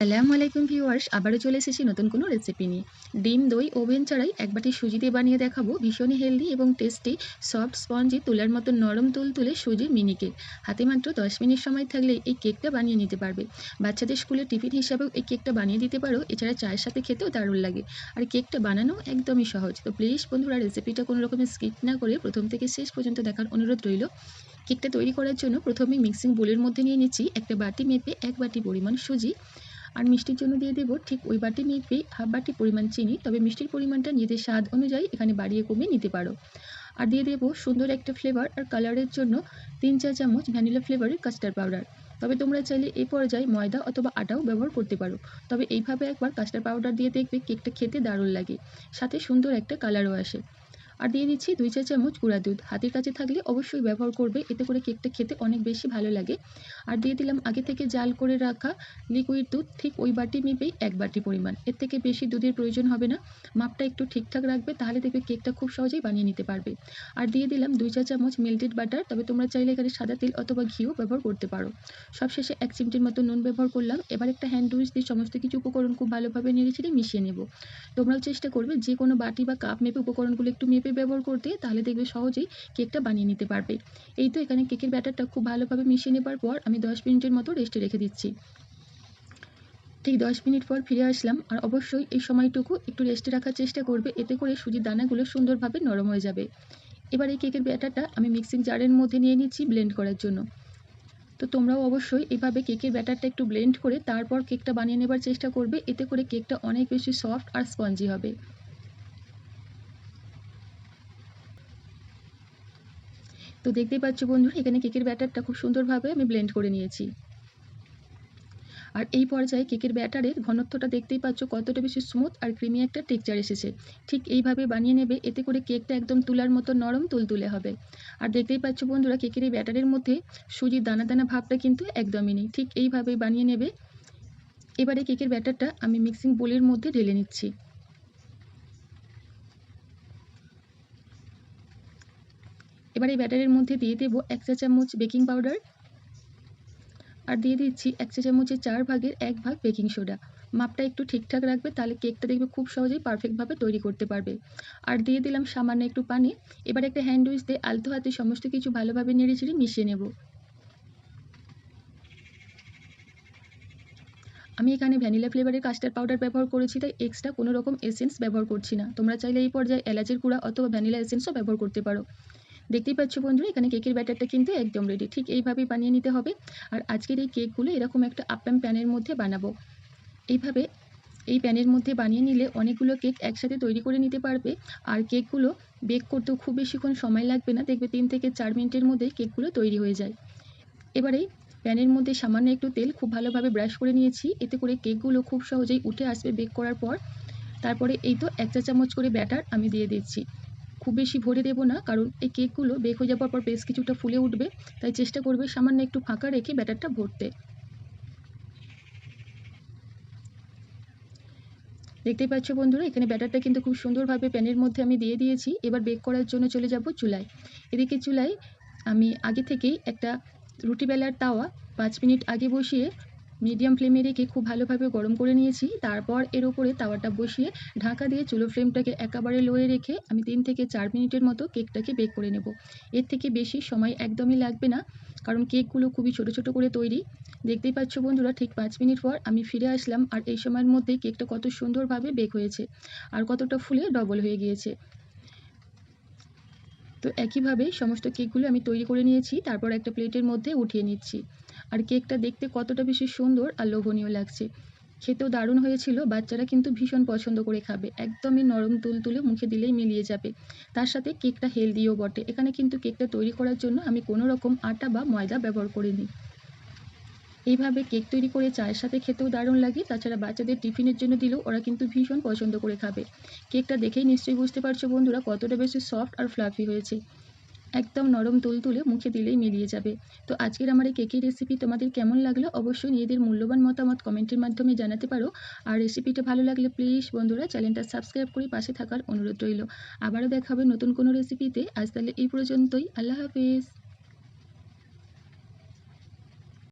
আসসালামু আলাইকুম ভিউয়ার্স, আবারও চলে এসেছি নতুন কোনো রেসিপি নিয়ে। ডিম, দই, ওভেন ছাড়াই এক বাটি সুজি দিয়ে বানিয়ে দেখাবো ভীষণই হেলদি এবং টেস্টি সফট স্পঞ্জি তুলার মতো নরম তুলতুলে সুজির মিনি কেক। হাতে মাত্র 10 মিনিট সময় থাকলে এই কেকটা বানিয়ে নিতে পারবে। বাচ্চাদের স্কুলে টিফিন হিসাবেও এই কেকটা বানিয়ে দিতে পারো, এছাড়া চায়ের সাথে খেতেও দারুণ লাগে। আর কেকটা বানানো একদমই সহজ। তো প্লিজ বন্ধুরা, রেসিপিটা কোনো রকমের স্কিপ না করে প্রথম থেকে শেষ পর্যন্ত দেখার অনুরোধ রইল। কেকটা তৈরি করার জন্য প্রথমেই মিক্সিং বোলের মধ্যে নিয়ে নিচ্ছি একটা বাটি মেপে 1 বাটি পরিমাণ সুজি। আর মিষ্টির জন্য দিয়ে দেবো ঠিক ওই বাটি মেপে হাফ বাটি পরিমাণ চিনি, তবে মিষ্টির পরিমাণটা নিজেদের স্বাদ অনুযায়ী এখানে বাড়িয়ে কমিয়ে নিতে পারো। আর দিয়ে দেবো সুন্দর একটা ফ্লেভার আর কালারের জন্য 3-4 চামচ ভ্যানিলা ফ্লেভারের কাস্টার্ড পাউডার। তবে তোমরা চাইলে এই পর্যায়ে ময়দা অথবা আটাও ব্যবহার করতে পারো। তবে এইভাবে একবার কাস্টার্ড পাউডার দিয়ে দেখবে কেকটা খেতে দারুণ লাগে, সাথে সুন্দর একটা কালারও আসে। আর দিয়ে দিচ্ছি 2-4 চামচ গুঁড়া দুধ, হাতের কাছে থাকলে অবশ্যই ব্যবহার করবে, এতে করে কেকটা খেতে অনেক বেশি ভালো লাগে। আর দিয়ে দিলাম আগে থেকে জাল করে রাখা লিকুইড দুধ, ঠিক ওই বাটি মেপেই 1 বাটি পরিমাণ। এর থেকে বেশি দুধের প্রয়োজন হবে না, মাপটা একটু ঠিকঠাক রাখবে, তাহলে দেখবে কেকটা খুব সহজেই বানিয়ে নিতে পারবে। আর দিয়ে দিলাম 2-4 চামচ মেল্টেড বাটার, তবে তোমরা চাইলে এখানে সাদা তেল অথবা ঘিও ব্যবহার করতে পারো। সবশেষে 1 চিমটির মতো নুন ব্যবহার করলাম। এবার একটা হ্যান্ড উইচ দিয়ে সমস্ত কিছু উপকরণ খুব ভালোভাবে নেড়েচেড়ে মিশিয়ে নেব। তোমরাও চেষ্টা করবে যে কোনো বাটি বা কাপ মেপে উপকরণগুলো একটু মেপে ব্যবহার করতে, তাহলে দেখবে সহজেই কেকটা বানিয়ে নিতে পারবে। এই তো এখানে কেকের ব্যাটারটা খুব ভালোভাবে মিশিয়ে নেবার পর আমি 10 মিনিটের মতো রেস্টে রেখে দিচ্ছি। ঠিক 10 মিনিট পর ফিরে আসলাম। আর অবশ্যই এই সময়টুকু একটু রেস্টে রাখার চেষ্টা করবে, এতে করে সুজির দানাগুলো সুন্দরভাবে নরম হয়ে যাবে। এবার এই কেকের ব্যাটারটা আমি মিক্সিং জারের মধ্যে নিয়ে নিচ্ছি ব্লেন্ড করার জন্য। তো তোমরাও অবশ্যই এভাবে কেকের ব্যাটারটা একটু ব্লেন্ড করে তারপর কেকটা বানিয়ে নেবার চেষ্টা করবে, এতে করে কেকটা অনেক বেশি সফট আর স্পঞ্জি হবে। তো দেখতেই পাচ্ছ বন্ধুরা, এখানে কেকের ব্যাটারটা খুব সুন্দরভাবে আমি ব্লেন্ড করে নিয়েছি। আর এই পর্যায়ে কেকের ব্যাটারের ঘনত্বটা দেখতেই পাচ্ছ কতটা বেশি স্মুথ আর ক্রিমি একটা টেক্সচার এসেছে। ঠিক এইভাবে বানিয়ে নেবে, এতে করে কেকটা একদম তুলার মতো নরম তুলতুলে হবে। আর দেখতেই পাচ্ছ বন্ধুরা, কেকের এই ব্যাটারের মধ্যে সুজির দানা দানা ভাবটা কিন্তু একদমই নেই। ঠিক এইভাবেই বানিয়ে নেবে। এবারে কেকের ব্যাটারটা আমি মিক্সিং বোলের মধ্যে ঢেলে নিচ্ছি। এবার এই ব্যাটারের মধ্যে দিয়ে দেবো 1 চা চামচ বেকিং পাউডার, আর দিয়ে দিচ্ছি 1 চা চামচের 4 ভাগের 1 ভাগ বেকিং সোডা। মাপটা একটু ঠিকঠাক রাখবে, তাহলে কেকটা দেখবে খুব সহজেই পারফেক্টভাবে তৈরি করতে পারবে। আর দিয়ে দিলাম সামান্য একটু পানি। এবার একটা হ্যান্ড উইচ দিয়ে আলতো হাতে সমস্ত কিছু ভালোভাবে নেড়েচেড়ে মিশিয়ে নেব। আমি এখানে ভ্যানিলা ফ্লেভারের কাস্টার্ড পাউডার ব্যবহার করেছি, তাই এক্সট্রা কোনো রকম এসেন্স ব্যবহার করছি না। তোমরা চাইলে এই পর্যায়ে এলাচের গুঁড়া অথবা ভ্যানিলা এসেন্সও ব্যবহার করতে পারো। দেখতেই পাচ্ছ বন্ধুরা, এখানে কেকের ব্যাটারটা কিন্তু একদম রেডি। ঠিক এইভাবেই বানিয়ে নিতে হবে। আর আজকের এই কেকগুলো এরকম একটা আপ্যাম প্যানের মধ্যে বানাবো। এইভাবে এই প্যানের মধ্যে বানিয়ে নিলে অনেকগুলো কেক একসাথে তৈরি করে নিতে পারবে। আর কেকগুলো বেক করতেও খুব বেশিক্ষণ সময় লাগবে না, দেখবে 3 থেকে 4 মিনিটের মধ্যে কেকগুলো তৈরি হয়ে যায়। এবারে প্যানের মধ্যে সামান্য একটু তেল খুব ভালোভাবে ব্রাশ করে নিয়েছি, এতে করে কেকগুলো খুব সহজেই উঠে আসবে বেক করার পর। তারপরে এই তো 1 চা চামচ করে ব্যাটার আমি দিয়ে দিচ্ছি। খুব বেশি ভরে দেবো না, কারণ এই কেকগুলো বেক হয়ে যাওয়ার পর বেশ কিছুটা ফুলে উঠবে, তাই চেষ্টা করবে সামান্য একটু ফাঁকা রেখে ব্যাটারটা ভরতে। দেখতেই পাচ্ছ বন্ধুরা, এখানে ব্যাটারটা কিন্তু খুব সুন্দরভাবে প্যানের মধ্যে আমি দিয়ে দিয়েছি। এবার বেক করার জন্য চলে যাব চুলায়। এদিকে চুলায় আমি আগে থেকেই একটা রুটি বেলার তাওয়া 5 মিনিট আগে বসিয়ে মিডিয়াম ফ্লেমে রেখে খুব ভালোভাবে গরম করে নিয়েছি। তারপর এর উপরে তাওয়াটা বসিয়ে ঢাকা দিয়ে চুলো ফ্লেমটাকে একেবারে লোয়ে রেখে আমি 3 থেকে 4 মিনিটের মতো কেকটাকে বেক করে নেব। এর থেকে বেশি সময় একদমই লাগবে না, কারণ কেকগুলো খুবই ছোট ছোট করে তৈরি। দেখতেই পাচ্ছ বন্ধুরা, ঠিক 5 মিনিট পর আমি ফিরে আসলাম। আর এই সময়ের মধ্যেই কেকটা কত সুন্দরভাবে বেক হয়েছে আর কতটা ফুলে ডবল হয়ে গিয়েছে। তো একইভাবে সমস্ত কেকগুলো আমি তৈরি করে নিয়েছি, তারপর একটা প্লেটের মধ্যে উঠিয়ে নিচ্ছি। আর কেকটা দেখতে কতটা বেশি সুন্দর আর লোভনীয় লাগছে, খেতেও দারুণ হয়েছিল। বাচ্চারা কিন্তু ভীষণ পছন্দ করে খাবে, একদমই নরম তুলতুলে, মুখে দিলেই মিলিয়ে যাবে। তার সাথে কেকটা হেলদিও বটে। এখানে কিন্তু কেকটা তৈরি করার জন্য আমি কোনো রকম আটা বা ময়দা ব্যবহার করিনি। এইভাবে কেক তৈরি করে চায়ের সাথে খেতেও দারুণ লাগে, তাছাড়া বাচ্চাদের টিফিনের জন্য দিলেও ওরা কিন্তু ভীষণ পছন্দ করে খাবে। কেকটা দেখেই নিশ্চয়ই বুঝতে পারছো বন্ধুরা কতটা বেশি সফট আর ফ্লাফি হয়েছে, একদম নরম তুলতুলে, মুখে দিলেই মিলিয়ে যাবে। তো আজকের আমার এই কেকের রেসিপি তোমাদের কেমন লাগলো অবশ্যই নিজেদের মূল্যবান মতামত কমেন্টের মাধ্যমে জানাতে পারো। আর রেসিপিটা ভালো লাগলে প্লিজ বন্ধুরা চ্যানেলটা সাবস্ক্রাইব করে পাশে থাকার অনুরোধ রইল। আবারও দেখা হবে নতুন কোনো রেসিপিতে। আজ তাহলে এই পর্যন্তই। আল্লাহ হাফেজ।